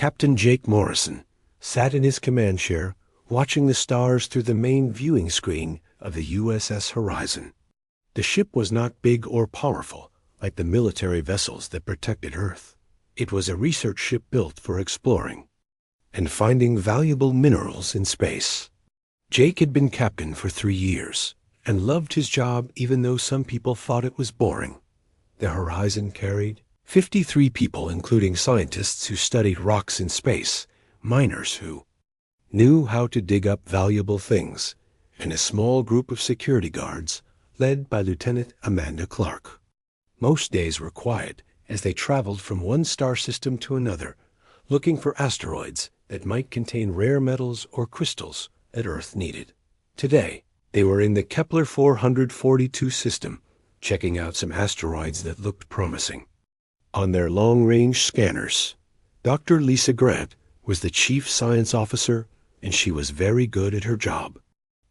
Captain Jake Morrison sat in his command chair, watching the stars through the main viewing screen of the USS Horizon. The ship was not big or powerful, like the military vessels that protected Earth. It was a research ship built for exploring and finding valuable minerals in space. Jake had been captain for 3 years and loved his job even though some people thought it was boring. The Horizon carried 53 people, including scientists who studied rocks in space, miners who knew how to dig up valuable things, and a small group of security guards led by Lieutenant Amanda Clark. Most days were quiet as they traveled from one star system to another, looking for asteroids that might contain rare metals or crystals that Earth needed. Today, they were in the Kepler 442 system, checking out some asteroids that looked promising. On their long-range scanners, Dr. Lisa Grant was the chief science officer, and she was very good at her job.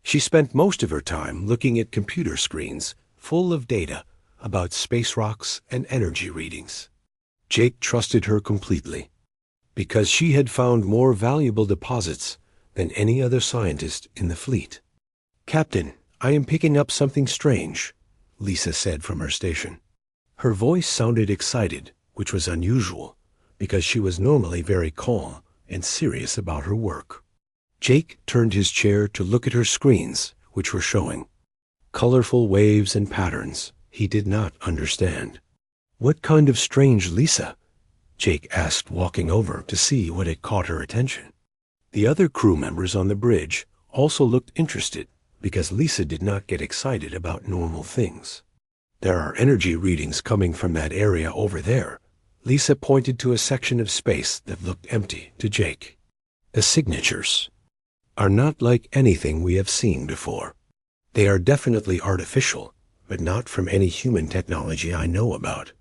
She spent most of her time looking at computer screens full of data about space rocks and energy readings. Jake trusted her completely, because she had found more valuable deposits than any other scientist in the fleet. "Captain, I am picking up something strange," Lisa said from her station. Her voice sounded excited, which was unusual, because she was normally very calm and serious about her work. Jake turned his chair to look at her screens, which were showing colorful waves and patterns he did not understand. "What kind of strange, Lisa?" Jake asked, walking over to see what had caught her attention. The other crew members on the bridge also looked interested, because Lisa did not get excited about normal things. "There are energy readings coming from that area over there." Lisa pointed to a section of space that looked empty to Jake. "The signatures are not like anything we have seen before. They are definitely artificial, but not from any human technology I know about."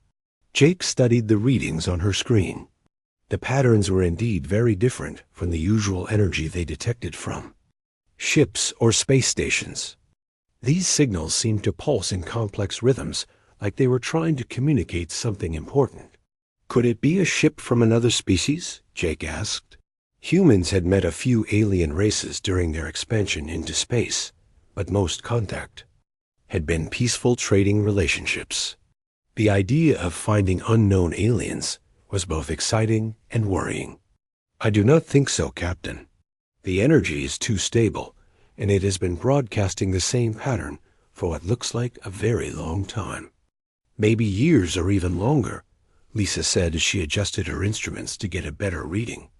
Jake studied the readings on her screen. The patterns were indeed very different from the usual energy they detected from ships or space stations. These signals seemed to pulse in complex rhythms, like they were trying to communicate something important. "Could it be a ship from another species?" Jake asked. Humans had met a few alien races during their expansion into space, but most contact had been peaceful trading relationships. The idea of finding unknown aliens was both exciting and worrying. "I do not think so, Captain. The energy is too stable, and it has been broadcasting the same pattern for what looks like a very long time. Maybe years or even longer," Lisa said as she adjusted her instruments to get a better reading.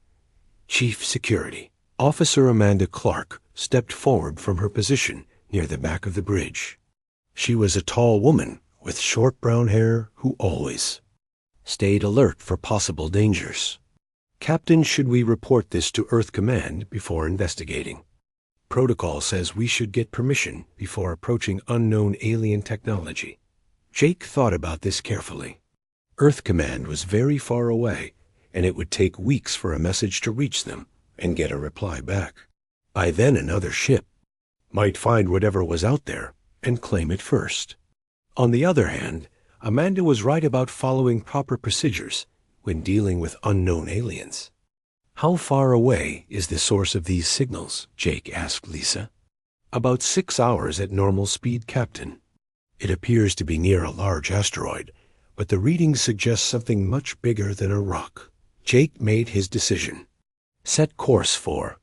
Chief Security Officer Amanda Clark stepped forward from her position near the back of the bridge. She was a tall woman with short brown hair who always stayed alert for possible dangers. "Captain, should we report this to Earth Command before investigating? Protocol says we should get permission before approaching unknown alien technology." Jake thought about this carefully. Earth Command was very far away, and it would take weeks for a message to reach them and get a reply back. By then another ship might find whatever was out there and claim it first. On the other hand, Amanda was right about following proper procedures when dealing with unknown aliens. "How far away is the source of these signals?" Jake asked Lisa. "About 6 hours at normal speed, Captain. It appears to be near a large asteroid, but the readings suggest something much bigger than a rock." Jake made his decision. "Set course for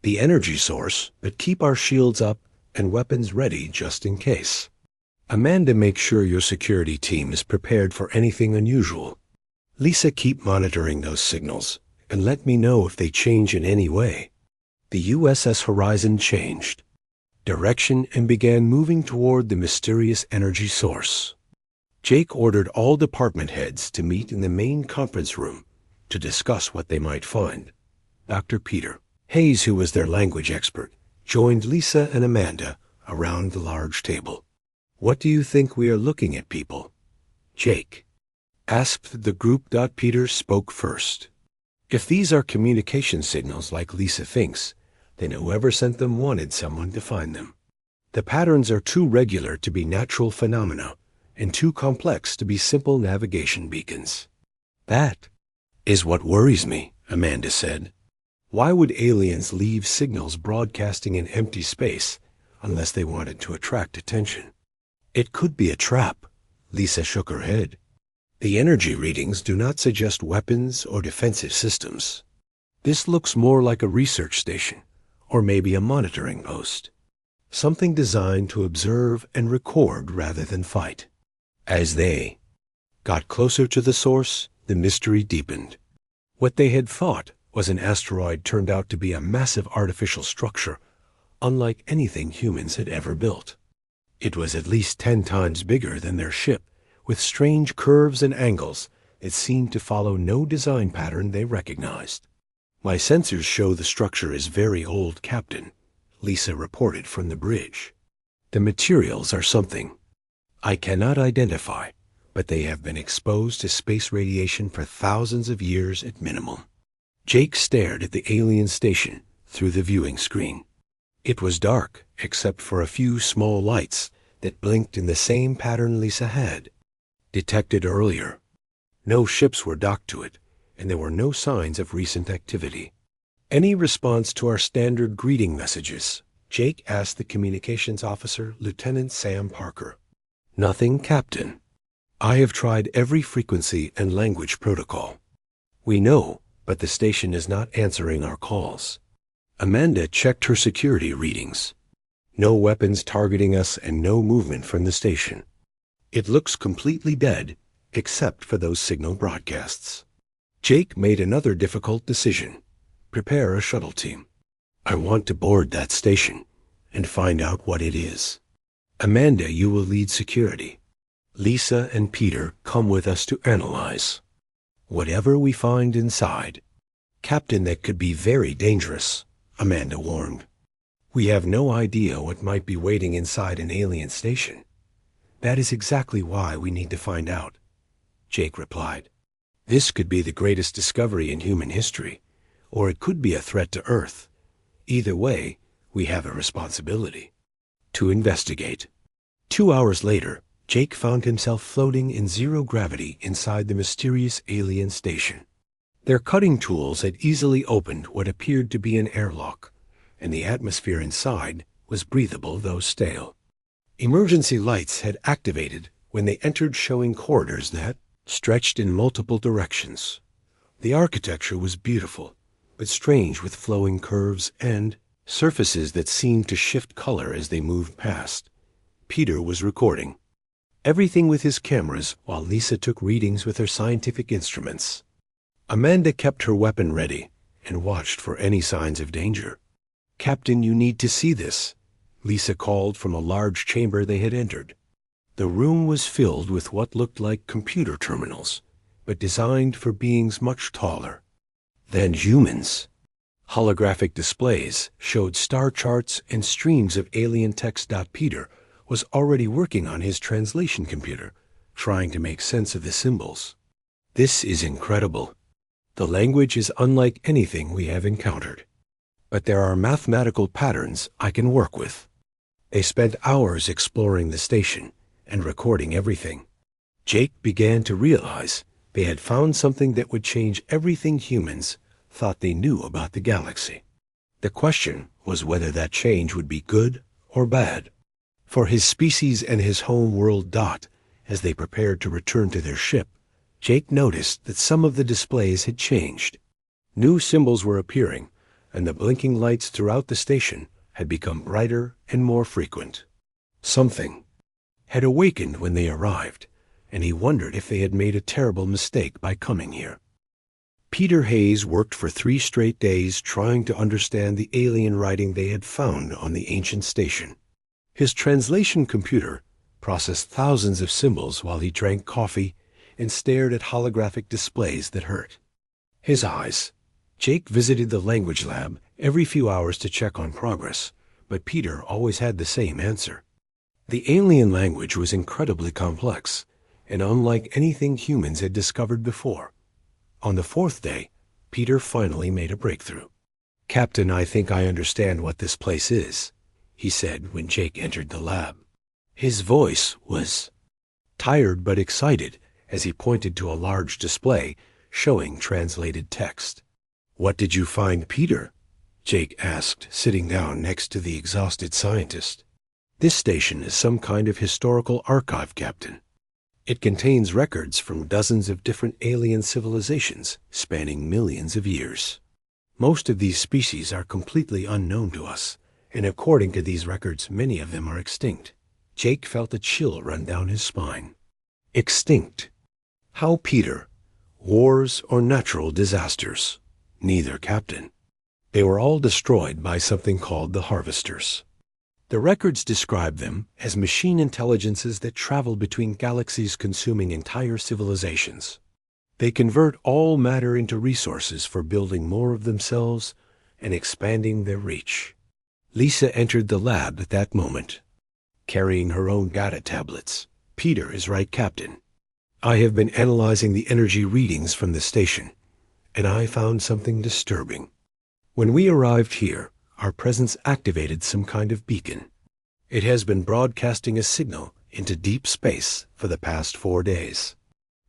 the energy source, but keep our shields up and weapons ready just in case. Amanda, make sure your security team is prepared for anything unusual. Lisa, keep monitoring those signals and let me know if they change in any way." The USS Horizon changed direction and began moving toward the mysterious energy source. Jake ordered all department heads to meet in the main conference room to discuss what they might find. Dr. Peter Hayes, who was their language expert, joined Lisa and Amanda around the large table. "What do you think we are looking at, people?" Jake asked the group. Peter spoke first. "If these are communication signals like Lisa thinks, then whoever sent them wanted someone to find them. The patterns are too regular to be natural phenomena and too complex to be simple navigation beacons." "That is what worries me," Amanda said. Why would aliens leave signals broadcasting in empty space unless they wanted to attract attention? It could be a trap. Lisa shook her head. The energy readings do not suggest weapons or defensive systems. This looks more like a research station, or maybe a monitoring post. Something designed to observe and record rather than fight. As they got closer to the source, the mystery deepened. What they had thought was an asteroid turned out to be a massive artificial structure, unlike anything humans had ever built. It was at least 10 times bigger than their ship, with strange curves and angles that seemed to follow no design pattern they recognized. My sensors show the structure is very old, Captain, Lisa reported from the bridge. The materials are something I cannot identify, but they have been exposed to space radiation for thousands of years at minimum. Jake stared at the alien station through the viewing screen. It was dark, except for a few small lights that blinked in the same pattern Lisa had detected earlier. No ships were docked to it, and there were no signs of recent activity. Any response to our standard greeting messages? Jake asked the communications officer, Lieutenant Sam Parker. Nothing, Captain. I have tried every frequency and language protocol. We know, but the station is not answering our calls. Amanda checked her security readings. No weapons targeting us and no movement from the station. It looks completely dead, except for those signal broadcasts. Jake made another difficult decision. Prepare a shuttle team. I want to board that station and find out what it is. Amanda, you will lead security. Lisa and Peter come with us to analyze whatever we find inside. Captain, that could be very dangerous, Amanda warned. We have no idea what might be waiting inside an alien station. That is exactly why we need to find out, Jake replied. This could be the greatest discovery in human history, or it could be a threat to Earth. Either way, we have a responsibility to investigate. 2 hours later, Jake found himself floating in zero gravity inside the mysterious alien station. Their cutting tools had easily opened what appeared to be an airlock, and the atmosphere inside was breathable though stale. Emergency lights had activated when they entered, showing corridors that stretched in multiple directions. The architecture was beautiful, but strange, with flowing curves and surfaces that seemed to shift color as they moved past. Peter was recording everything with his cameras while Lisa took readings with her scientific instruments. Amanda kept her weapon ready and watched for any signs of danger. Captain, you need to see this, Lisa called from a large chamber they had entered. The room was filled with what looked like computer terminals, but designed for beings much taller than humans. Holographic displays showed star charts and streams of alien text. Peter was already working on his translation computer, trying to make sense of the symbols. This is incredible. The language is unlike anything we have encountered. But there are mathematical patterns I can work with. They spent hours exploring the station and recording everything. Jake began to realize they had found something that would change everything humans thought they knew about the galaxy. The question was whether that change would be good or bad. For his species and his home world. As they prepared to return to their ship, Jake noticed that some of the displays had changed. New symbols were appearing, and the blinking lights throughout the station had become brighter and more frequent. Something had awakened when they arrived, and he wondered if they had made a terrible mistake by coming here. Peter Hayes worked for 3 straight days trying to understand the alien writing they had found on the ancient station. His translation computer processed thousands of symbols while he drank coffee and stared at holographic displays that hurt his eyes. Jake visited the language lab every few hours to check on progress, but Peter always had the same answer. The alien language was incredibly complex and unlike anything humans had discovered before. On the 4th day, Peter finally made a breakthrough. Captain, I think I understand what this place is, he said when Jake entered the lab. His voice was tired but excited as he pointed to a large display showing translated text. "What did you find, Peter?" Jake asked, sitting down next to the exhausted scientist. "This station is some kind of historical archive, Captain. It contains records from dozens of different alien civilizations spanning millions of years. Most of these species are completely unknown to us, and according to these records, many of them are extinct." Jake felt a chill run down his spine. Extinct. How, Peter? Wars or natural disasters? Neither, Captain. They were all destroyed by something called the Harvesters. The records describe them as machine intelligences that travel between galaxies, consuming entire civilizations. They convert all matter into resources for building more of themselves and expanding their reach. Lisa entered the lab at that moment, carrying her own data tablets. "Peter is right, Captain. I have been analyzing the energy readings from the station, and I found something disturbing. When we arrived here, our presence activated some kind of beacon. It has been broadcasting a signal into deep space for the past 4 days."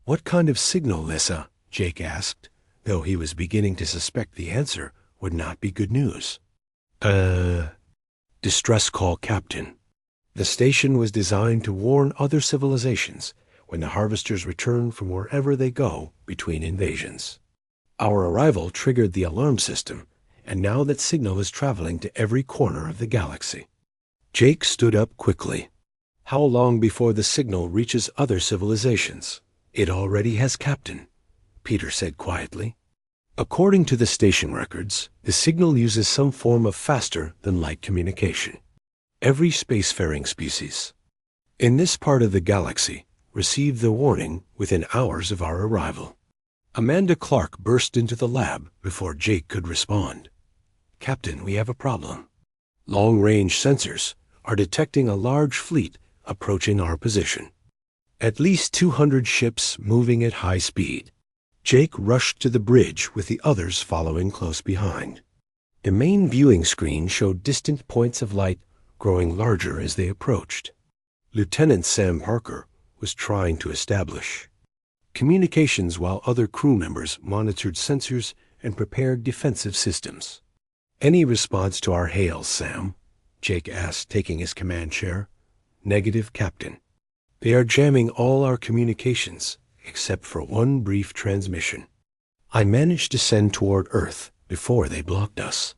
"What kind of signal, Lisa?" Jake asked, though he was beginning to suspect the answer would not be good news. Distress call, Captain. The station was designed to warn other civilizations when the Harvesters return from wherever they go between invasions. Our arrival triggered the alarm system, and now that signal is traveling to every corner of the galaxy." Jake stood up quickly. "How long before the signal reaches other civilizations?" "It already has, Captain," Peter said quietly. "According to the station records, the signal uses some form of faster-than-light communication. Every spacefaring species in this part of the galaxy received the warning within hours of our arrival." Amanda Clark burst into the lab before Jake could respond. "Captain, we have a problem. Long-range sensors are detecting a large fleet approaching our position. At least 200 ships moving at high speed." Jake rushed to the bridge with the others following close behind. The main viewing screen showed distant points of light growing larger as they approached. Lieutenant Sam Parker was trying to establish communications while other crew members monitored sensors and prepared defensive systems. "Any response to our hails, Sam?" Jake asked, taking his command chair. "Negative, Captain. They are jamming all our communications except for one brief transmission. I managed to send toward Earth before they blocked us.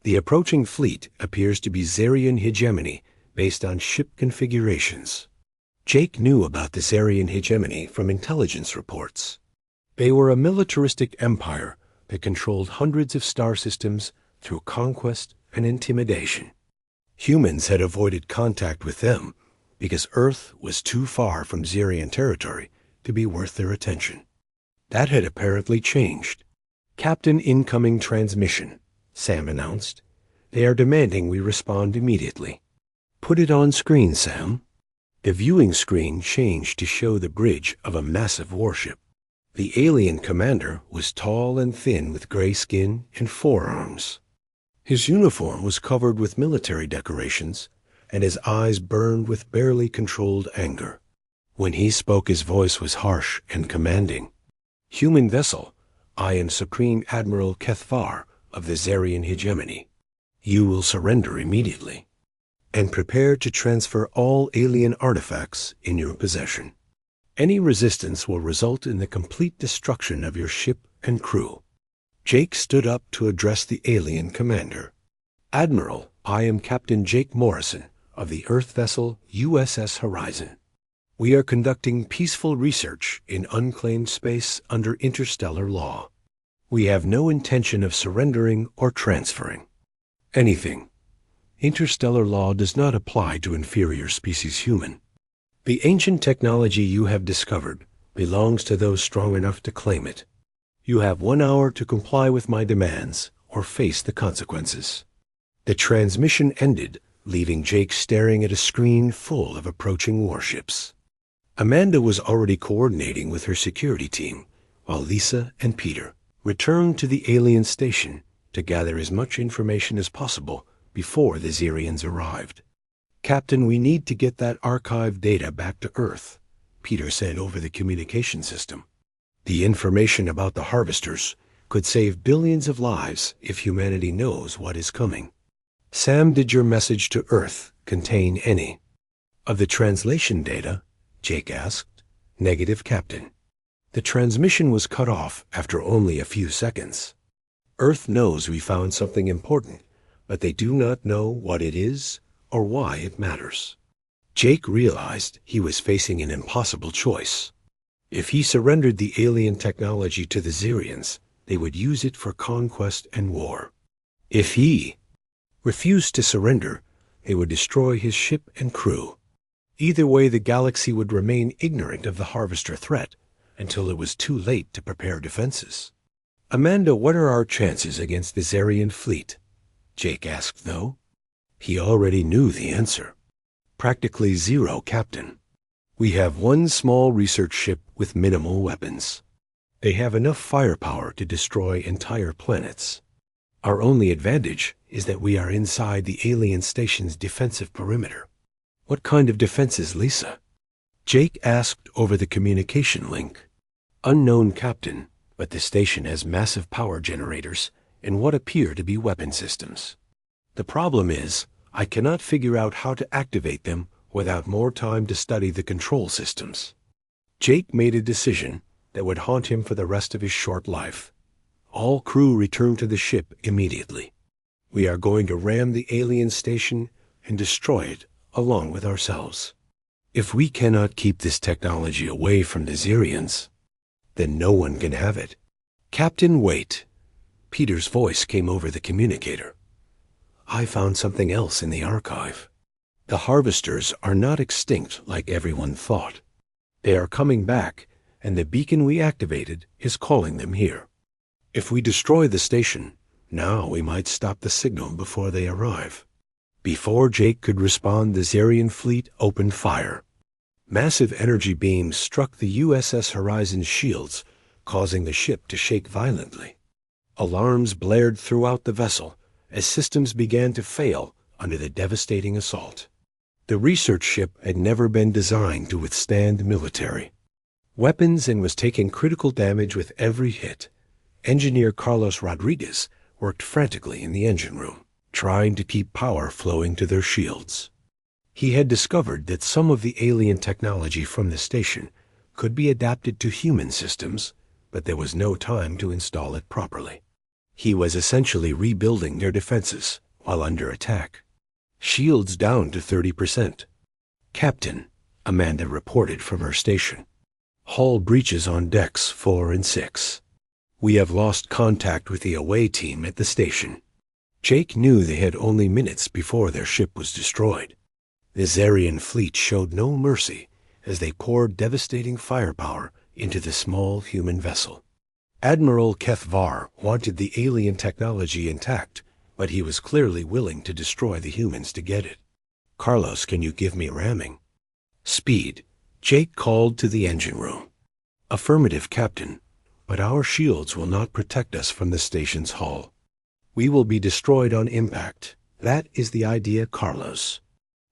The approaching fleet appears to be Zarian hegemony based on ship configurations." Jake knew about the Zarian hegemony from intelligence reports. They were a militaristic empire that controlled hundreds of star systems through conquest and intimidation. Humans had avoided contact with them because Earth was too far from Zarian territory to be worth their attention. That had apparently changed. "Captain, incoming transmission," Sam announced. "They are demanding we respond immediately." "Put it on screen, Sam." The viewing screen changed to show the bridge of a massive warship. The alien commander was tall and thin with gray skin and forearms. His uniform was covered with military decorations, and his eyes burned with barely controlled anger. When he spoke, his voice was harsh and commanding. "Human vessel, I am Supreme Admiral Kethvar of the Zarian hegemony. You will surrender immediately, and prepare to transfer all alien artifacts in your possession. Any resistance will result in the complete destruction of your ship and crew." Jake stood up to address the alien commander. "Admiral, I am Captain Jake Morrison of the Earth vessel USS Horizon. We are conducting peaceful research in unclaimed space under interstellar law. We have no intention of surrendering or transferring anything. Interstellar law does not apply to inferior species human. The ancient technology you have discovered belongs to those strong enough to claim it. You have 1 hour to comply with my demands or face the consequences." The transmission ended, leaving Jake staring at a screen full of approaching warships. Amanda was already coordinating with her security team, while Lisa and Peter returned to the alien station to gather as much information as possible before the Zarians arrived. "Captain, we need to get that archived data back to Earth," Peter said over the communication system. "The information about the Harvesters could save billions of lives if humanity knows what is coming. Sam, did your message to Earth contain any of the translation data? Jake asked. Negative, Captain. The transmission was cut off after only a few seconds. Earth knows we found something important, but they do not know what it is or why it matters. Jake realized he was facing an impossible choice. If he surrendered the alien technology to the Xerians, they would use it for conquest and war. If he refused to surrender, they would destroy his ship and crew. Either way, the galaxy would remain ignorant of the Harvester threat until it was too late to prepare defenses. Amanda, what are our chances against the Xerian fleet? Jake asked, though. He already knew the answer. Practically zero, Captain. We have one small research ship with minimal weapons. They have enough firepower to destroy entire planets. Our only advantage is that we are inside the alien station's defensive perimeter. What kind of defenses, Lisa? Jake asked over the communication link. Unknown, Captain, but the station has massive power generators and what appear to be weapon systems. The problem is, I cannot figure out how to activate them without more time to study the control systems. Jake made a decision that would haunt him for the rest of his short life. All crew return to the ship immediately. We are going to ram the alien station and destroy it along with ourselves. If we cannot keep this technology away from the Xerians, then no one can have it. Captain, wait. Peter's voice came over the communicator. I found something else in the archive. The Harvesters are not extinct like everyone thought. They are coming back, and the beacon we activated is calling them here. If we destroy the station, now we might stop the signal before they arrive. Before Jake could respond, the Xerian fleet opened fire. Massive energy beams struck the USS Horizon's shields, causing the ship to shake violently. Alarms blared throughout the vessel as systems began to fail under the devastating assault. The research ship had never been designed to withstand military weapons and was taking critical damage with every hit. Engineer Carlos Rodriguez worked frantically in the engine room, trying to keep power flowing to their shields. He had discovered that some of the alien technology from the station could be adapted to human systems, but there was no time to install it properly. He was essentially rebuilding their defenses while under attack. Shields down to 30%. Captain, Amanda reported from her station. Hull breaches on decks 4 and 6. We have lost contact with the away team at the station. Jake knew they had only minutes before their ship was destroyed. The Xerian fleet showed no mercy as they poured devastating firepower into the small human vessel. Admiral Kethvar wanted the alien technology intact, but he was clearly willing to destroy the humans to get it. Carlos, can you give me ramming? Speed. Jake called to the engine room. Affirmative, Captain, but our shields will not protect us from the station's hull. We will be destroyed on impact. That is the idea, Carlos.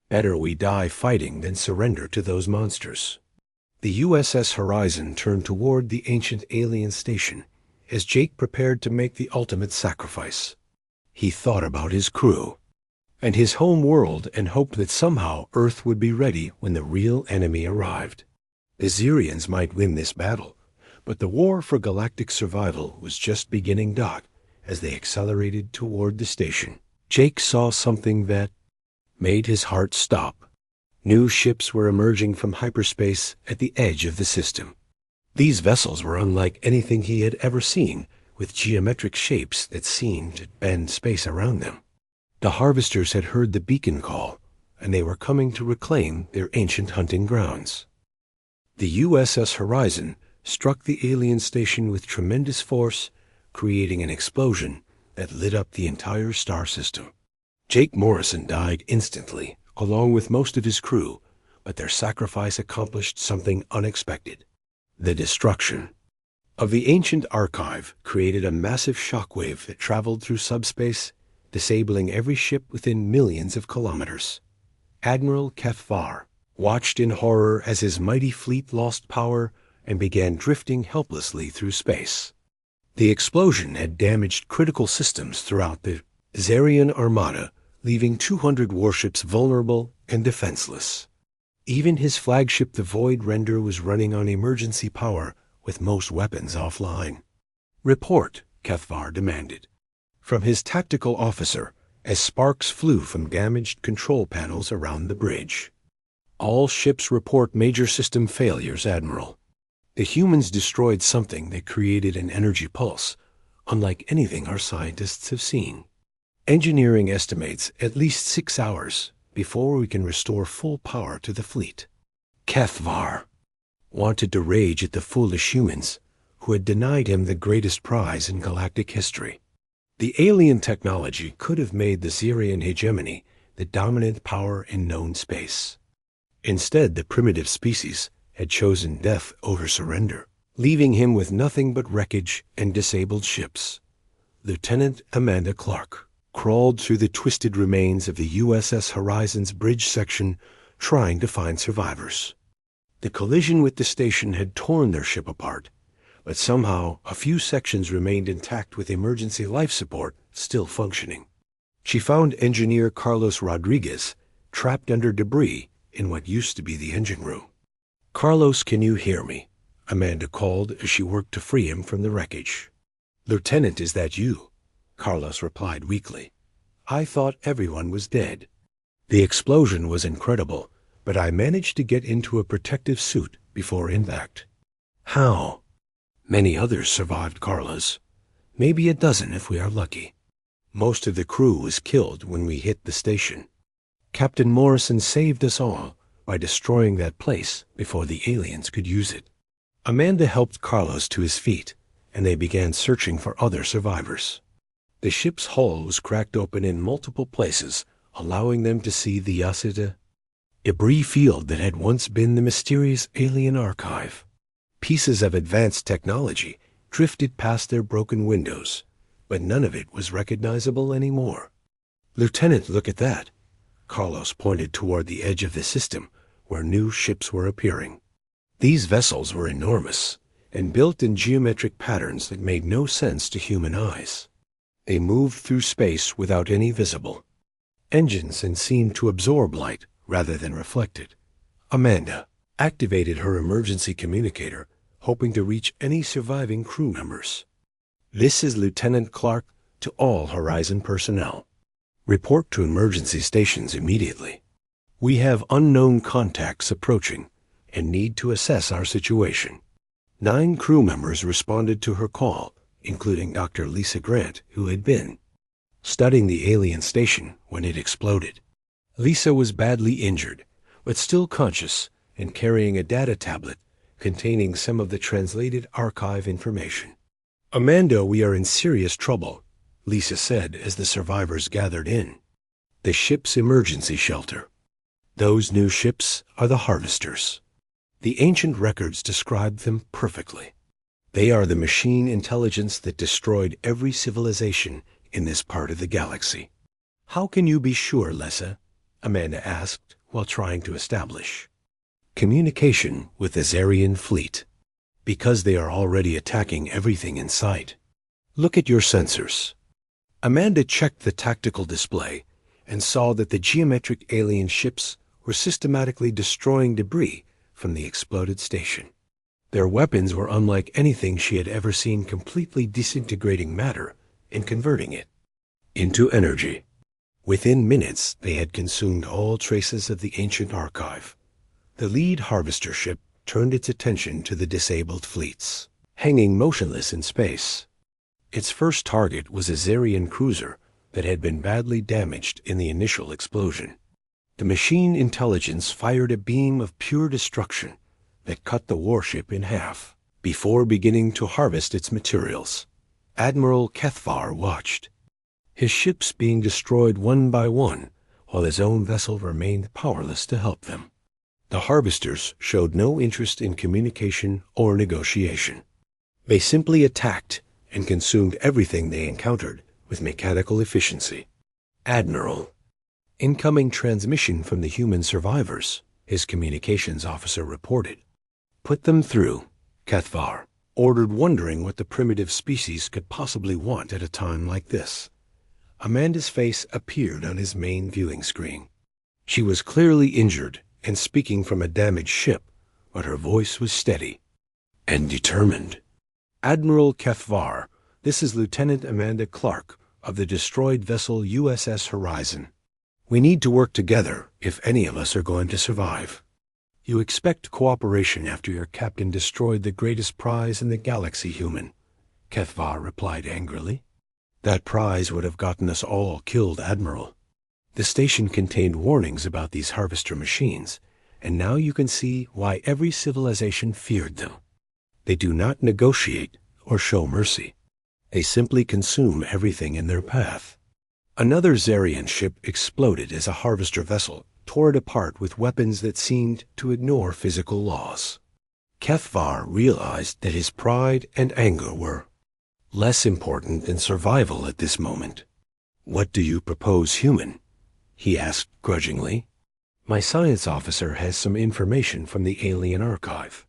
Better we die fighting than surrender to those monsters. The USS Horizon turned toward the ancient alien station as Jake prepared to make the ultimate sacrifice. He thought about his crew and his home world and hoped that somehow Earth would be ready when the real enemy arrived. The Xerians might win this battle, but the war for galactic survival was just beginning. As they accelerated toward the station, Jake saw something that made his heart stop. New ships were emerging from hyperspace at the edge of the system. These vessels were unlike anything he had ever seen, with geometric shapes that seemed to bend space around them. The Harvesters had heard the beacon call, and they were coming to reclaim their ancient hunting grounds. The USS Horizon struck the alien station with tremendous force, creating an explosion that lit up the entire star system. Jake Morrison died instantly, along with most of his crew, but their sacrifice accomplished something unexpected. The destruction of the ancient archive created a massive shockwave that traveled through subspace, disabling every ship within millions of kilometers. Admiral Kethvar watched in horror as his mighty fleet lost power and began drifting helplessly through space. The explosion had damaged critical systems throughout the Zarian Armada, leaving 200 warships vulnerable and defenseless. Even his flagship, the Void Render, was running on emergency power with most weapons offline. "Report," Kethvar demanded. From his tactical officer, as sparks flew from damaged control panels around the bridge. "All ships report major system failures, Admiral. The humans destroyed something that created an energy pulse, unlike anything our scientists have seen. Engineering estimates at least 6 hours before we can restore full power to the fleet." Kethvar wanted to rage at the foolish humans who had denied him the greatest prize in galactic history. The alien technology could have made the Zarian hegemony the dominant power in known space. Instead, the primitive species had chosen death over surrender, leaving him with nothing but wreckage and disabled ships. Lieutenant Amanda Clark crawled through the twisted remains of the USS Horizon's bridge section, trying to find survivors. The collision with the station had torn their ship apart, but somehow a few sections remained intact with emergency life support still functioning. She found engineer Carlos Rodriguez trapped under debris in what used to be the engine room. "Carlos, can you hear me?" Amanda called as she worked to free him from the wreckage. "Lieutenant, is that you?" Carlos replied weakly. "I thought everyone was dead. The explosion was incredible, but I managed to get into a protective suit before impact." "How?" "Many others survived, Carlos. Maybe a dozen if we are lucky. Most of the crew was killed when we hit the station. Captain Morrison saved us all by destroying that place before the aliens could use it." Amanda helped Carlos to his feet, and they began searching for other survivors. The ship's hull was cracked open in multiple places, allowing them to see the Yasita debris field that had once been the mysterious alien archive. Pieces of advanced technology drifted past their broken windows, but none of it was recognizable anymore. "Lieutenant, look at that." Carlos pointed toward the edge of the system, where new ships were appearing. These vessels were enormous, and built in geometric patterns that made no sense to human eyes. They moved through space without any visible engines and seemed to absorb light rather than reflect it. Amanda activated her emergency communicator, hoping to reach any surviving crew members. "This is Lieutenant Clark to all Horizon personnel. Report to emergency stations immediately. We have unknown contacts approaching and need to assess our situation." 9 crew members responded to her call, including Dr. Lisa Grant, who had been studying the alien station when it exploded. Lisa was badly injured, but still conscious and carrying a data tablet containing some of the translated archive information. "Amanda, we are in serious trouble," Lisa said as the survivors gathered in the ship's emergency shelter. "Those new ships are the Harvesters. The ancient records describe them perfectly. They are the machine intelligence that destroyed every civilization in this part of the galaxy." "How can you be sure, Lisa?" Amanda asked while trying to establish communication with the Zarian fleet. "Because they are already attacking everything in sight. Look at your sensors." Amanda checked the tactical display and saw that the geometric alien ships were systematically destroying debris from the exploded station. Their weapons were unlike anything she had ever seen, completely disintegrating matter and converting it into energy. Within minutes, they had consumed all traces of the ancient archive. The lead harvester ship turned its attention to the disabled fleets, hanging motionless in space. Its first target was a Zarian cruiser that had been badly damaged in the initial explosion. The machine intelligence fired a beam of pure destruction that cut the warship in half before beginning to harvest its materials. Admiral Kethvar watched, his ships being destroyed one by one, while his own vessel remained powerless to help them. The harvesters showed no interest in communication or negotiation. They simply attacked and consumed everything they encountered with mechanical efficiency. "Admiral, incoming transmission from the human survivors," his communications officer reported. "Put them through," Kethvar ordered, wondering what the primitive species could possibly want at a time like this. Amanda's face appeared on his main viewing screen. She was clearly injured and speaking from a damaged ship, but her voice was steady and determined. Admiral Kethvar, this is Lieutenant Amanda Clark of the destroyed vessel USS Horizon. We need to work together if any of us are going to survive. You expect cooperation after your captain destroyed the greatest prize in the galaxy, human, Kethvar replied angrily. That prize would have gotten us all killed, Admiral. The station contained warnings about these harvester machines, and now you can see why every civilization feared them. They do not negotiate or show mercy. They simply consume everything in their path. Another Zarian ship exploded as a harvester vessel tore it apart with weapons that seemed to ignore physical laws. Kethvar realized that his pride and anger were less important than survival at this moment. What do you propose, human? He asked grudgingly. My science officer has some information from the alien archive.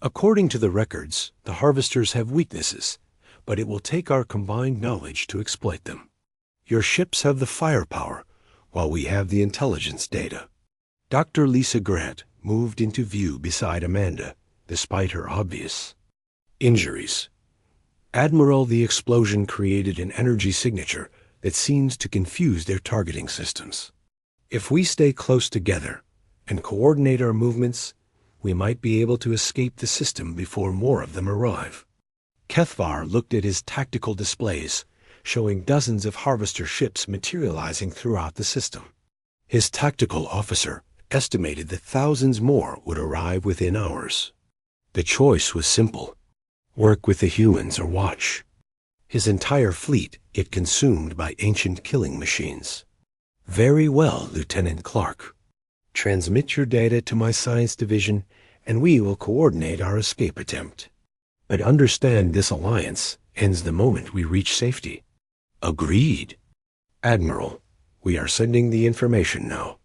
According to the records, the harvesters have weaknesses, but it will take our combined knowledge to exploit them. Your ships have the firepower, while we have the intelligence data. Dr. Lisa Grant moved into view beside Amanda, despite her obvious injuries. Admiral, the explosion created an energy signature that seems to confuse their targeting systems. If we stay close together and coordinate our movements, we might be able to escape the system before more of them arrive. Kethvar looked at his tactical displays, showing dozens of harvester ships materializing throughout the system. His tactical officer estimated that thousands more would arrive within hours. The choice was simple: work with the humans or watch his entire fleet get consumed by ancient killing machines. Very well, Lieutenant Clark. Transmit your data to my science division, and we will coordinate our escape attempt. But understand, this alliance ends the moment we reach safety. Agreed. Admiral, we are sending the information now.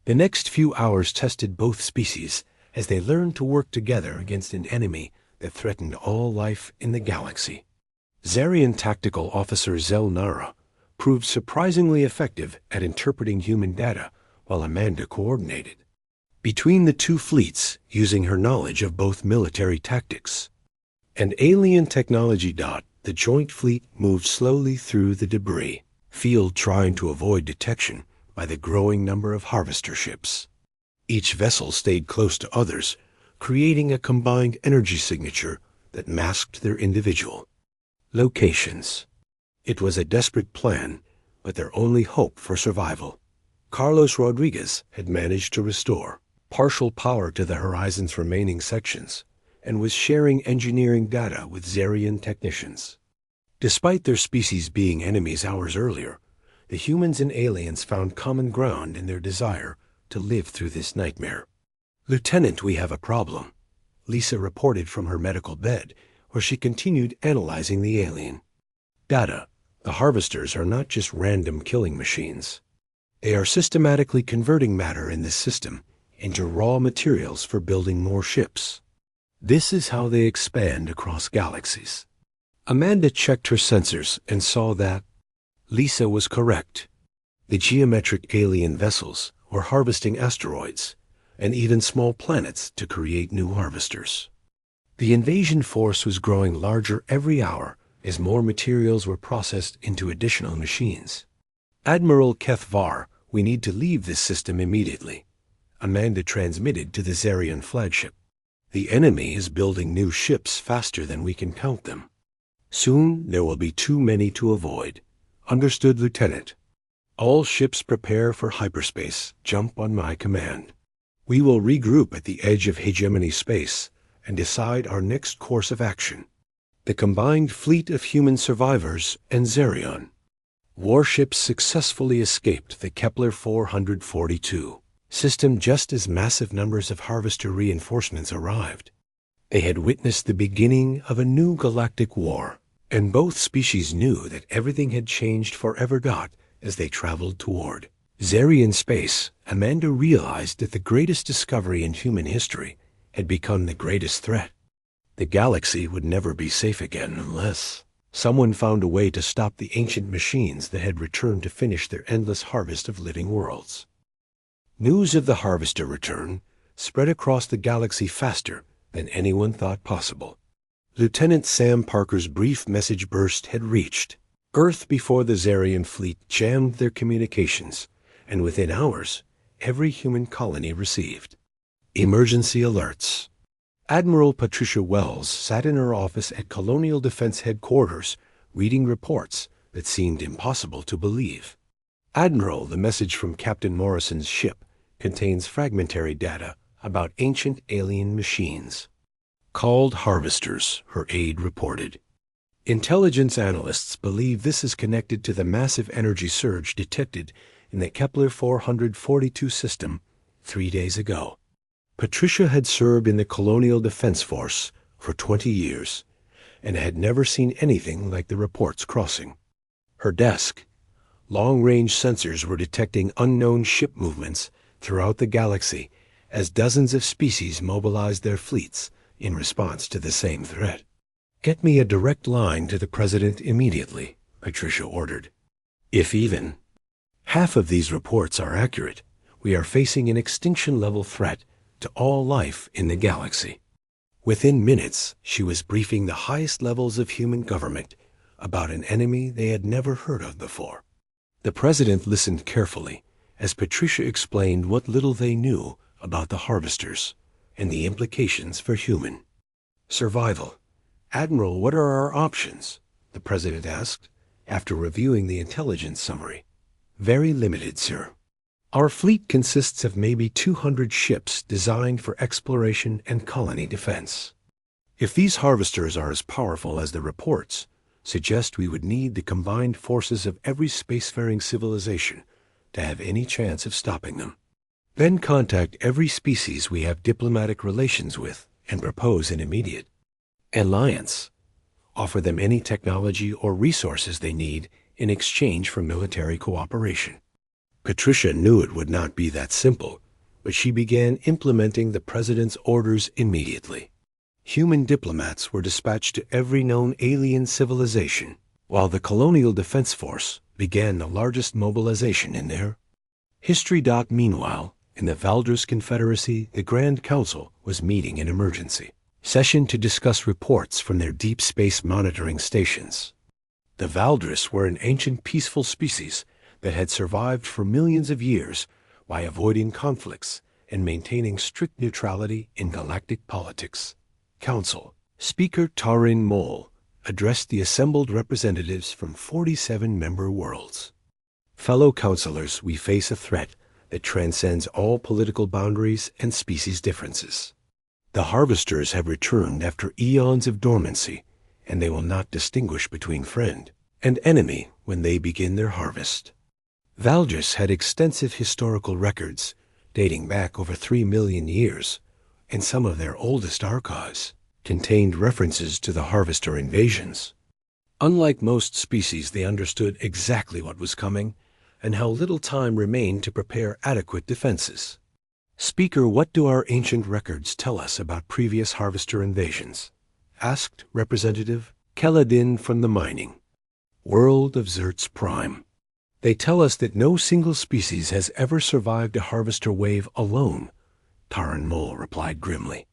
The next few hours tested both species as they learned to work together against an enemy that threatened all life in the galaxy. Zarian Tactical Officer Zel Nara proved surprisingly effective at interpreting human data, while Amanda coordinated between the two fleets using her knowledge of both military tactics and alien technology. The joint fleet moved slowly through the debris field, trying to avoid detection by the growing number of harvester ships. Each vessel stayed close to others, creating a combined energy signature that masked their individual locations. It was a desperate plan, but their only hope for survival. Carlos Rodriguez had managed to restore partial power to the Horizon's remaining sections and was sharing engineering data with Zarian technicians. Despite their species being enemies hours earlier, the humans and aliens found common ground in their desire to live through this nightmare. Lieutenant, we have a problem, Lisa reported from her medical bed, where she continued analyzing the alien data. The harvesters are not just random killing machines. They are systematically converting matter in this system into raw materials for building more ships. This is how they expand across galaxies. Amanda checked her sensors and saw that Lisa was correct. The geometric alien vessels were harvesting asteroids and even small planets to create new harvesters. The invasion force was growing larger every hour as more materials were processed into additional machines. Admiral Kethvar, we need to leave this system immediately, Amanda transmitted to the Zarian flagship. The enemy is building new ships faster than we can count them. Soon there will be too many to avoid. Understood, Lieutenant. All ships prepare for hyperspace. Jump on my command. We will regroup at the edge of hegemony space and decide our next course of action. The combined fleet of human survivors and Zarion warships successfully escaped the Kepler 442 system just as massive numbers of harvester reinforcements arrived. They had witnessed the beginning of a new galactic war, and both species knew that everything had changed forever. As they traveled toward Zarian space, Amanda realized that the greatest discovery in human history had become the greatest threat. The galaxy would never be safe again unless someone found a way to stop the ancient machines that had returned to finish their endless harvest of living worlds. News of the harvester return spread across the galaxy faster than anyone thought possible. Lieutenant Sam Parker's brief message burst had reached Earth before the Zarian fleet jammed their communications, and within hours, every human colony received emergency alerts. Admiral Patricia Wells sat in her office at Colonial Defense Headquarters, reading reports that seemed impossible to believe. Admiral, the message from Captain Morrison's ship contains fragmentary data about ancient alien machines called harvesters, her aide reported. Intelligence analysts believe this is connected to the massive energy surge detected in the Kepler 442 system 3 days ago. Patricia had served in the Colonial Defense Force for 20 years and had never seen anything like the reports crossing her desk. Long-range sensors were detecting unknown ship movements throughout the galaxy as dozens of species mobilized their fleets in response to the same threat. "Get me a direct line to the President immediately," Patricia ordered. "If even half of these reports are accurate, we are facing an extinction-level threat to all life in the galaxy." Within minutes, she was briefing the highest levels of human government about an enemy they had never heard of before. The President listened carefully as Patricia explained what little they knew about the harvesters and the implications for human survival. "Admiral, what are our options?" the President asked after reviewing the intelligence summary. "Very limited, sir. Our fleet consists of maybe 200 ships designed for exploration and colony defense. If these harvesters are as powerful as the reports suggest, we would need the combined forces of every spacefaring civilization to have any chance of stopping them. Then contact every species we have diplomatic relations with and propose an immediate alliance. Offer them any technology or resources they need in exchange for military cooperation." Patricia knew it would not be that simple, but she began implementing the President's orders immediately. Human diplomats were dispatched to every known alien civilization, while the Colonial Defense Force began the largest mobilization in their history. Meanwhile, in the Valdris Confederacy, the Grand Council was meeting in emergency session to discuss reports from their deep space monitoring stations. The Valdris were an ancient peaceful species that had survived for millions of years by avoiding conflicts and maintaining strict neutrality in galactic politics. Council Speaker Tarin Mol addressed the assembled representatives from 47 member worlds. "Fellow councilors, we face a threat that transcends all political boundaries and species differences. The harvesters have returned after eons of dormancy, and they will not distinguish between friend and enemy when they begin their harvest." Valdris had extensive historical records dating back over 3 million years, and some of their oldest archives contained references to the harvester invasions. Unlike most species, they understood exactly what was coming and how little time remained to prepare adequate defenses. "Speaker, what do our ancient records tell us about previous harvester invasions?" asked Representative Keladin from the mining world of Zertz Prime. "They tell us that no single species has ever survived a harvester wave alone," Taran Mol replied grimly.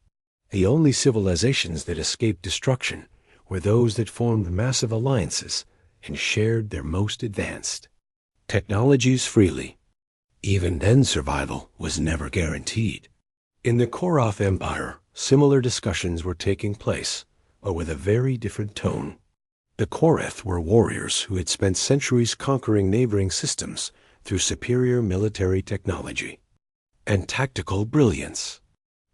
"The only civilizations that escaped destruction were those that formed massive alliances and shared their most advanced technologies freely. Even then, survival was never guaranteed." In the Koroth Empire, similar discussions were taking place, but with a very different tone. The Koroth were warriors who had spent centuries conquering neighboring systems through superior military technology and tactical brilliance.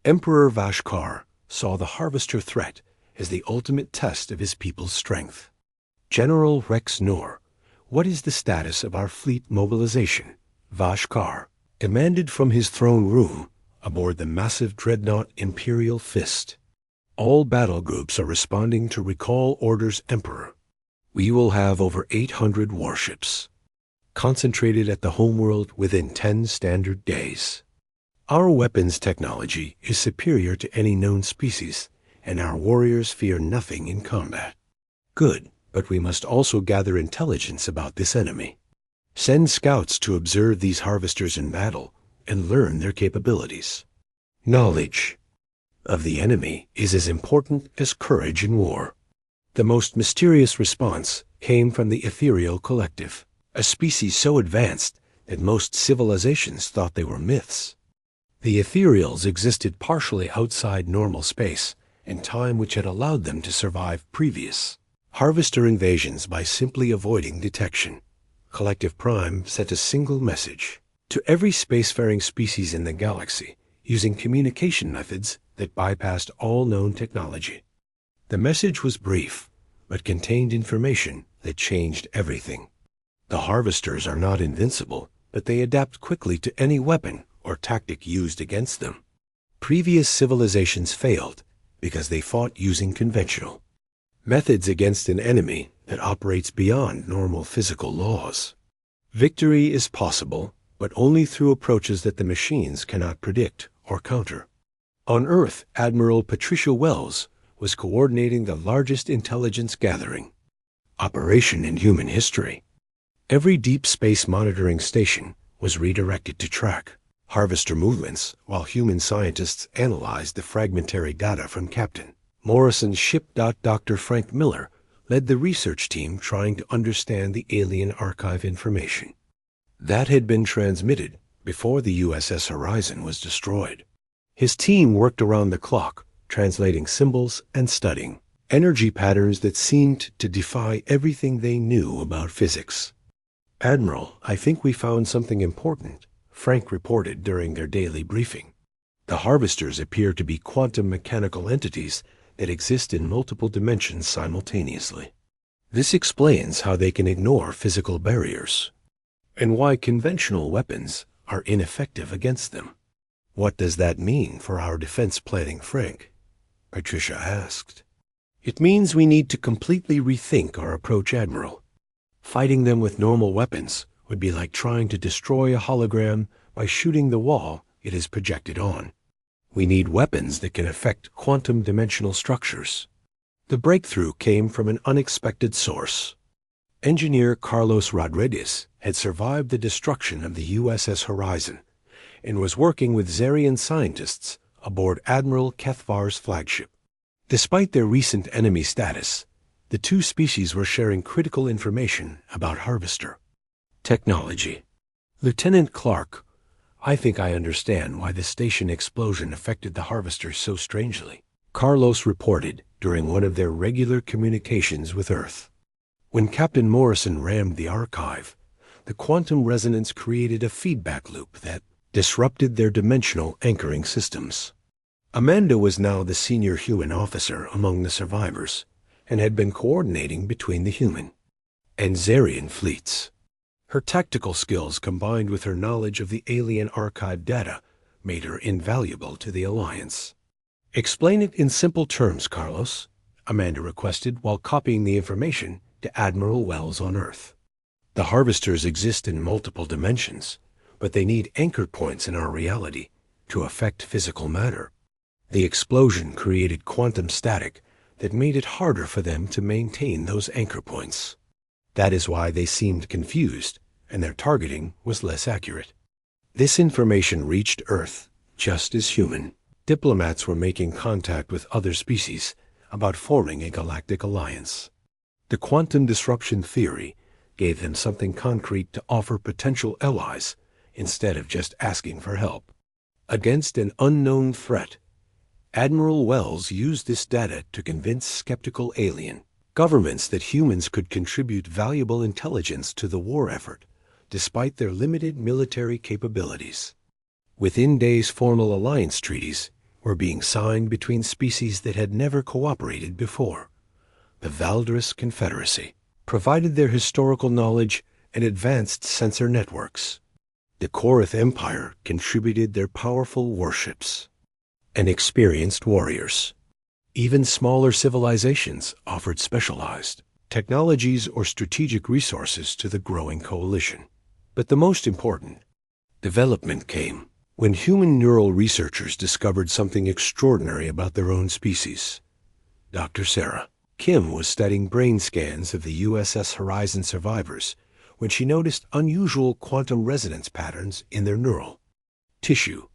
Emperor Vashkar saw the harvester threat as the ultimate test of his people's strength. "General Rex Nor, what is the status of our fleet mobilization?" Vashkar demanded from his throne room aboard the massive dreadnought Imperial Fist. "All battle groups are responding to recall orders, Emperor. We will have over 800 warships concentrated at the homeworld within 10 standard days. Our weapons technology is superior to any known species, and our warriors fear nothing in combat. Good, but we must also gather intelligence about this enemy. Send scouts to observe these harvesters in battle and learn their capabilities. Knowledge of the enemy is as important as courage in war. The most mysterious response came from the Ethereal Collective, a species so advanced that most civilizations thought they were myths. The Ethereals existed partially outside normal space and time, which had allowed them to survive previous harvester invasions by simply avoiding detection. Collective Prime sent a single message to every spacefaring species in the galaxy using communication methods that bypassed all known technology. The message was brief, but contained information that changed everything. The harvesters are not invincible, but they adapt quickly to any weapon or tactic used against them. Previous civilizations failed because they fought using conventional methods against an enemy that operates beyond normal physical laws. Victory is possible, but only through approaches that the machines cannot predict or counter. On Earth, Admiral Patricia Wells was coordinating the largest intelligence gathering operation in human history. Every deep space monitoring station was redirected to track harvester movements while human scientists analyzed the fragmentary data from Captain Morrison's ship. Dr. Frank Miller led the research team trying to understand the alien archive information that had been transmitted before the USS Horizon was destroyed. His team worked around the clock, translating symbols and studying energy patterns that seemed to defy everything they knew about physics. "Admiral, I think we found something important," Frank reported during their daily briefing. "The harvesters appear to be quantum mechanical entities that exist in multiple dimensions simultaneously. This explains how they can ignore physical barriers and why conventional weapons are ineffective against them." "What does that mean for our defense planning, Frank?" Patricia asked. "It means we need to completely rethink our approach, Admiral. Fighting them with normal weapons would be like trying to destroy a hologram by shooting the wall it is projected on. We need weapons that can affect quantum dimensional structures." The breakthrough came from an unexpected source. Engineer Carlos Rodriguez had survived the destruction of the USS Horizon and was working with Zarian scientists aboard Admiral Kethvar's flagship. Despite their recent enemy status, the two species were sharing critical information about harvester technology. "Lieutenant Clark, I think I understand why the station explosion affected the harvesters so strangely," Carlos reported during one of their regular communications with Earth. "When Captain Morrison rammed the archive, the quantum resonance created a feedback loop that disrupted their dimensional anchoring systems." Amanda was now the senior human officer among the survivors and had been coordinating between the human and Zarian fleets. Her tactical skills combined with her knowledge of the alien archive data made her invaluable to the Alliance. "Explain it in simple terms, Carlos," Amanda requested while copying the information to Admiral Wells on Earth. "The harvesters exist in multiple dimensions, but they need anchor points in our reality to affect physical matter. The explosion created quantum static that made it harder for them to maintain those anchor points. That is why they seemed confused, and their targeting was less accurate. This information reached Earth just as human diplomats were making contact with other species about forming a galactic alliance. The quantum disruption theory gave them something concrete to offer potential allies instead of just asking for help. Against an unknown threat, Admiral Wells used this data to convince skeptical alien governments that humans could contribute valuable intelligence to the war effort, despite their limited military capabilities. Within days, formal alliance treaties were being signed between species that had never cooperated before. The Valdris Confederacy provided their historical knowledge and advanced sensor networks. The Korath Empire contributed their powerful warships and experienced warriors. Even smaller civilizations offered specialized technologies or strategic resources to the growing coalition. But the most important development came when human neural researchers discovered something extraordinary about their own species. Dr. Sarah. Kim was studying brain scans of the USS Horizon survivors when she noticed unusual quantum resonance patterns in their neural tissue.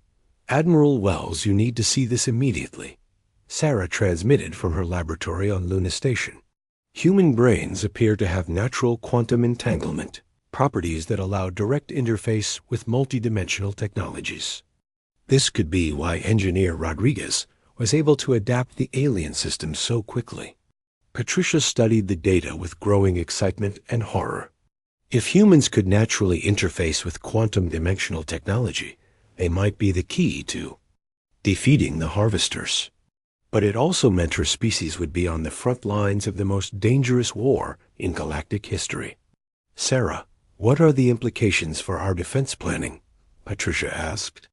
Admiral Wells, you need to see this immediately. Sarah transmitted from her laboratory on Luna Station. Human brains appear to have natural quantum entanglement, properties that allow direct interface with multidimensional technologies. This could be why engineer Rodriguez was able to adapt the alien system so quickly. Patricia studied the data with growing excitement and horror. If humans could naturally interface with quantum dimensional technology, they might be the key to defeating the harvesters. But it also meant her species would be on the front lines of the most dangerous war in galactic history. Sarah, what are the implications for our defense planning? Patricia asked.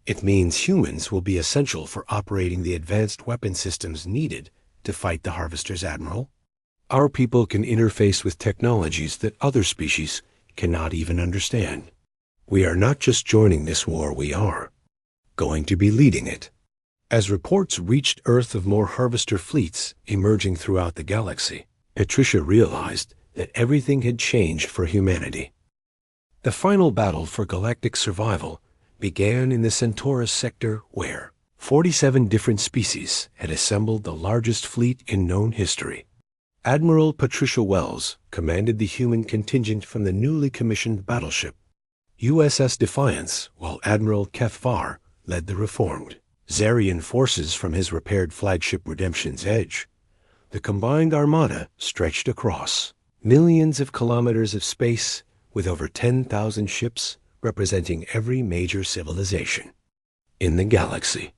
It means humans will be essential for operating the advanced weapon systems needed to fight the harvesters, Admiral. Our people can interface with technologies that other species cannot even understand. We are not just joining this war, we are going to be leading it. As reports reached Earth of more harvester fleets emerging throughout the galaxy, Patricia realized that everything had changed for humanity. The final battle for galactic survival began in the Centaurus sector where 47 different species had assembled the largest fleet in known history. Admiral Patricia Wells commanded the human contingent from the newly commissioned battleship USS Defiance, while Admiral Kefvar led the reformed Zarian forces from his repaired flagship Redemption's Edge. The combined armada stretched across millions of kilometers of space with over 10,000 ships representing every major civilization in the galaxy.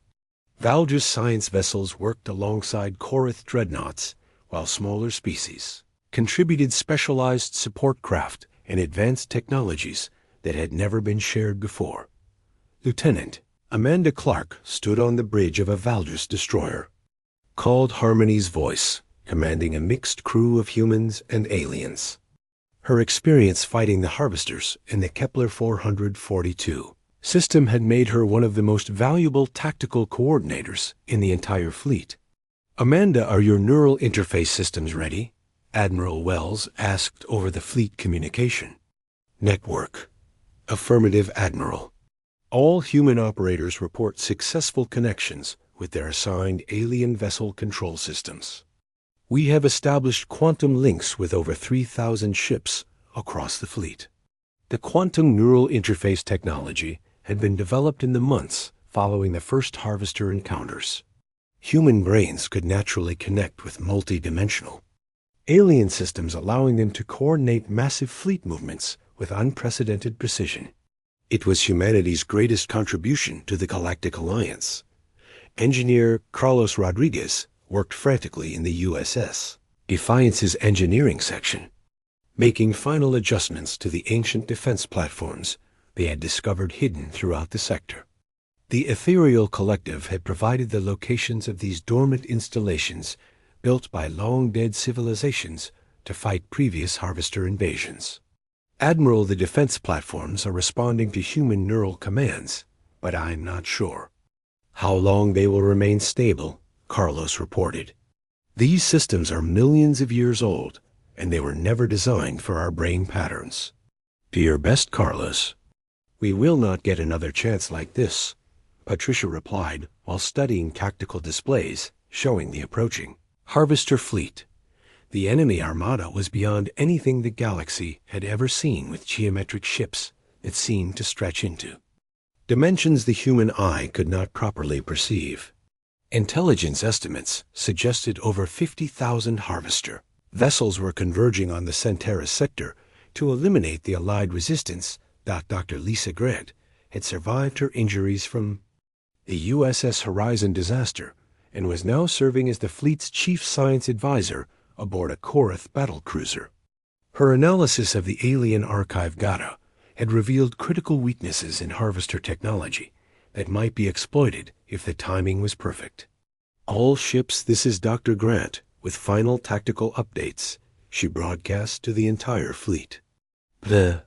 Valdr's science vessels worked alongside Korath dreadnoughts, while smaller species contributed specialized support craft and advanced technologies that had never been shared before. Lieutenant Amanda Clark stood on the bridge of a Valdr's destroyer, called Harmony's Voice, commanding a mixed crew of humans and aliens. Her experience fighting the harvesters in the Kepler 442 system had made her one of the most valuable tactical coordinators in the entire fleet. Amanda, are your neural interface systems ready? Admiral Wells asked over the fleet communication network. Affirmative, Admiral. All human operators report successful connections with their assigned alien vessel control systems. We have established quantum links with over 3,000 ships across the fleet. The quantum neural interface technology had been developed in the months following the first harvester encounters. Human brains could naturally connect with multidimensional alien systems, allowing them to coordinate massive fleet movements with unprecedented precision. It was humanity's greatest contribution to the Galactic Alliance. Engineer Carlos Rodriguez worked frantically in the USS Defiance's engineering section, making final adjustments to the ancient defense platforms they had discovered hidden throughout the sector. The Ethereal Collective had provided the locations of these dormant installations built by long-dead civilizations to fight previous harvester invasions. Admiral, the defense platforms are responding to human neural commands, but I'm not sure how long they will remain stable, Carlos reported. These systems are millions of years old, and they were never designed for our brain patterns. Do your best, Carlos. We will not get another chance like this, Patricia replied while studying tactical displays showing the approaching harvester fleet. The enemy armada was beyond anything the galaxy had ever seen, with geometric ships that seemed to stretch into dimensions the human eye could not properly perceive. Intelligence estimates suggested over 50,000 harvester vessels were converging on the Centaurus sector to eliminate the Allied resistance. Dr. Lisa Grant had survived her injuries from the USS Horizon disaster and was now serving as the fleet's chief science advisor aboard a Korath battlecruiser. Her analysis of the alien archive data had revealed critical weaknesses in harvester technology that might be exploited if the timing was perfect. All ships, this is Dr. Grant with final tactical updates, she broadcast to the entire fleet. The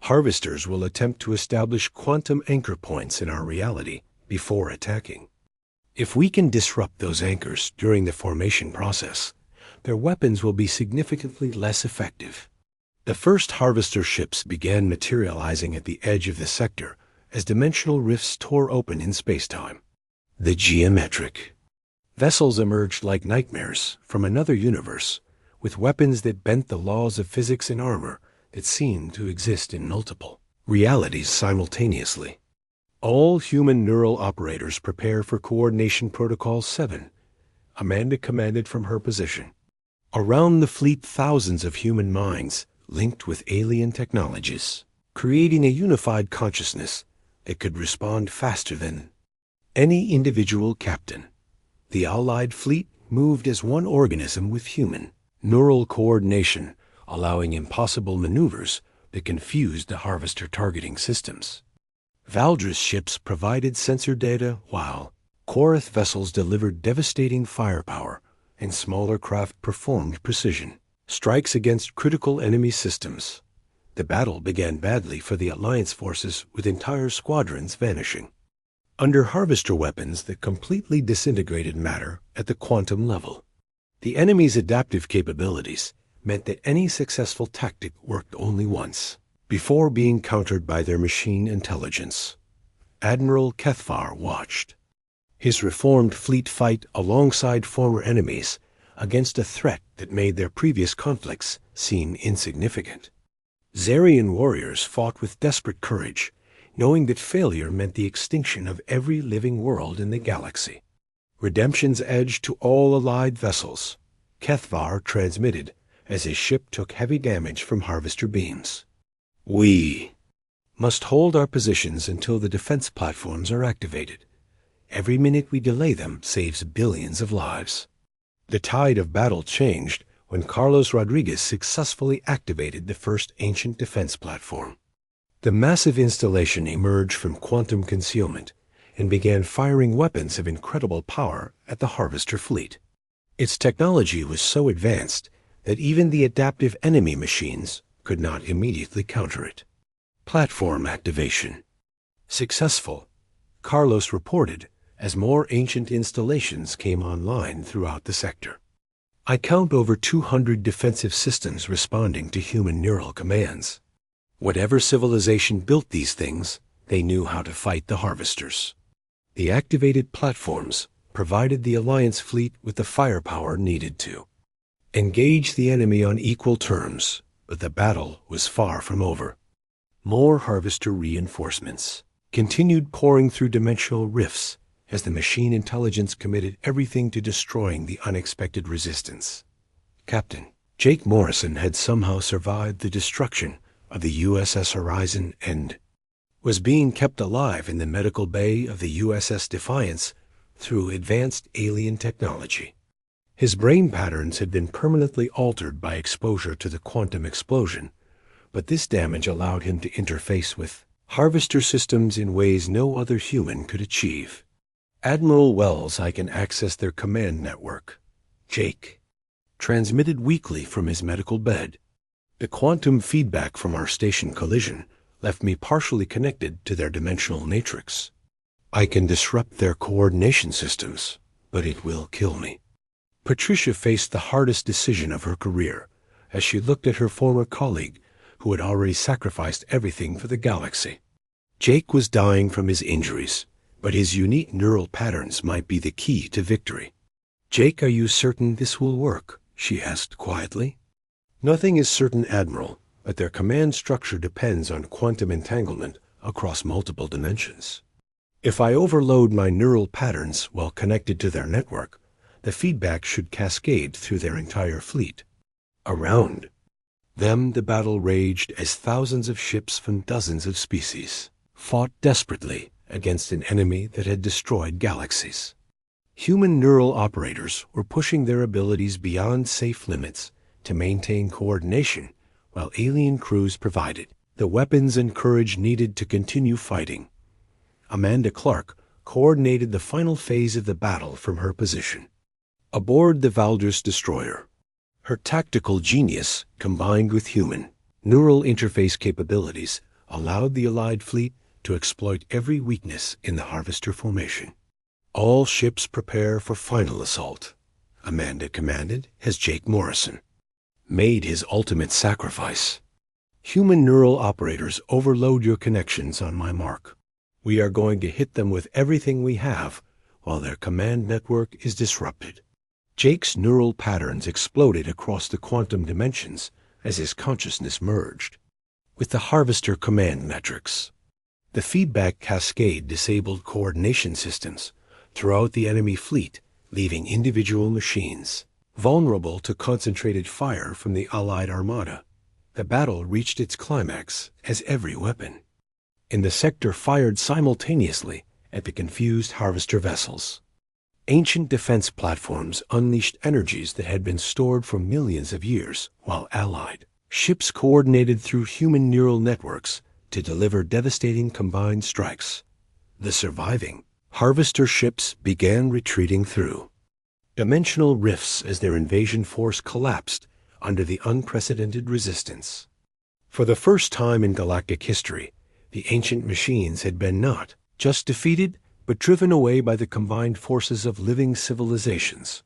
harvesters will attempt to establish quantum anchor points in our reality before attacking. If we can disrupt those anchors during the formation process, their weapons will be significantly less effective. The first harvester ships began materializing at the edge of the sector as dimensional rifts tore open in spacetime. The geometric vessels emerged like nightmares from another universe, with weapons that bent the laws of physics and armor that seemed to exist in multiple realities simultaneously. All human neural operators prepare for Coordination Protocol 7, Amanda commanded from her position. Around the fleet, thousands of human minds linked with alien technologies, creating a unified consciousness that could respond faster than any individual captain. The Allied fleet moved as one organism with human neural coordination, allowing impossible maneuvers that confused the harvester targeting systems. Valdra's ships provided sensor data, while Korath vessels delivered devastating firepower, and smaller craft performed precision strikes against critical enemy systems. The battle began badly for the Alliance forces, with entire squadrons vanishing under harvester weapons that completely disintegrated matter at the quantum level. The enemy's adaptive capabilities meant that any successful tactic worked only once, before being countered by their machine intelligence. Admiral Kethvar watched his reformed fleet fight alongside former enemies against a threat that made their previous conflicts seem insignificant. Zarian warriors fought with desperate courage, knowing that failure meant the extinction of every living world in the galaxy. Redemption's edge to all Allied vessels, Kethvar transmitted as his ship took heavy damage from harvester beams. We must hold our positions until the defense platforms are activated. Every minute we delay them saves billions of lives. The tide of battle changed when Carlos Rodriguez successfully activated the first ancient defense platform. The massive installation emerged from quantum concealment and began firing weapons of incredible power at the harvester fleet. Its technology was so advanced that even the adaptive enemy machines could not immediately counter it. Platform activation successful, Carlos reported, as more ancient installations came online throughout the sector. I count over 200 defensive systems responding to human neural commands. Whatever civilization built these things, they knew how to fight the harvesters. The activated platforms provided the Alliance fleet with the firepower needed to engage the enemy on equal terms, but the battle was far from over. More harvester reinforcements continued pouring through dimensional rifts as the machine intelligence committed everything to destroying the unexpected resistance. Captain Jake Morrison had somehow survived the destruction of the USS Horizon and was being kept alive in the medical bay of the USS Defiance through advanced alien technology. His brain patterns had been permanently altered by exposure to the quantum explosion, but this damage allowed him to interface with harvester systems in ways no other human could achieve. Admiral Wells, I can access their command network. Jake transmitted weekly from his medical bed. The quantum feedback from our station collision left me partially connected to their dimensional matrix. I can disrupt their coordination systems, but it will kill me. Patricia faced the hardest decision of her career as she looked at her former colleague who had already sacrificed everything for the galaxy. Jake was dying from his injuries, but his unique neural patterns might be the key to victory. Jake, are you certain this will work? She asked quietly. Nothing is certain, Admiral, but their command structure depends on quantum entanglement across multiple dimensions. If I overload my neural patterns while connected to their network, the feedback should cascade through their entire fleet. Around them, the battle raged as thousands of ships from dozens of species fought desperately against an enemy that had destroyed galaxies. Human neural operators were pushing their abilities beyond safe limits to maintain coordination, while alien crews provided the weapons and courage needed to continue fighting. Amanda Clark coordinated the final phase of the battle from her position aboard the Valdris destroyer. Her tactical genius, combined with human neural interface capabilities, allowed the Allied fleet to exploit every weakness in the harvester formation. All ships prepare for final assault. Amanda commanded as Jake Morrison made his ultimate sacrifice. Human neural operators, overload your connections on my mark. We are going to hit them with everything we have while their command network is disrupted. Jake's neural patterns exploded across the quantum dimensions as his consciousness merged with the Harvester command metrics. The feedback cascade disabled coordination systems throughout the enemy fleet, leaving individual machines vulnerable to concentrated fire from the Allied armada. The battle reached its climax as every weapon in the sector fired simultaneously at the confused Harvester vessels. Ancient defense platforms unleashed energies that had been stored for millions of years, while Allied ships coordinated through human neural networks to deliver devastating combined strikes. The surviving Harvester ships began retreating through dimensional rifts as their invasion force collapsed under the unprecedented resistance. For the first time in galactic history, the ancient machines had been not just defeated, but driven away by the combined forces of living civilizations.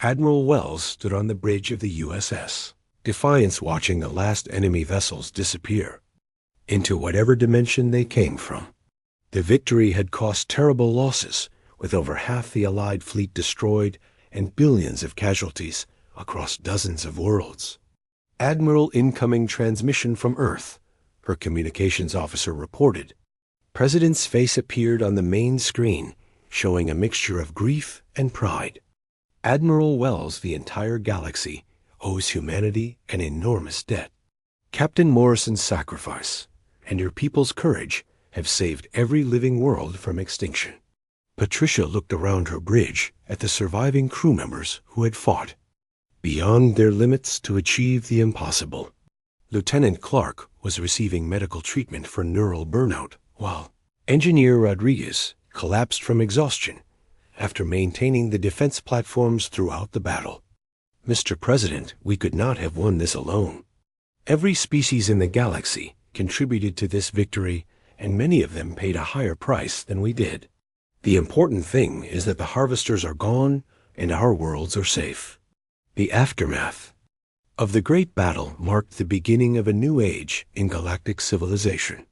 Admiral Wells stood on the bridge of the USS Defiance, watching the last enemy vessels disappear into whatever dimension they came from. The victory had cost terrible losses, with over half the Allied fleet destroyed and billions of casualties across dozens of worlds. Admiral, incoming transmission from Earth, her communications officer reported. President's face appeared on the main screen, showing a mixture of grief and pride. Admiral Wells, the entire galaxy owes humanity an enormous debt. Captain Morrison's sacrifice and your people's courage have saved every living world from extinction. Patricia looked around her bridge at the surviving crew members who had fought beyond their limits to achieve the impossible. Lieutenant Clark was receiving medical treatment for neural burnout, while Engineer Rodriguez collapsed from exhaustion after maintaining the defense platforms throughout the battle. Mr. President, we could not have won this alone. Every species in the galaxy contributed to this victory, and many of them paid a higher price than we did. The important thing is that the Harvesters are gone and our worlds are safe. The aftermath of the Great Battle marked the beginning of a new age in galactic civilization.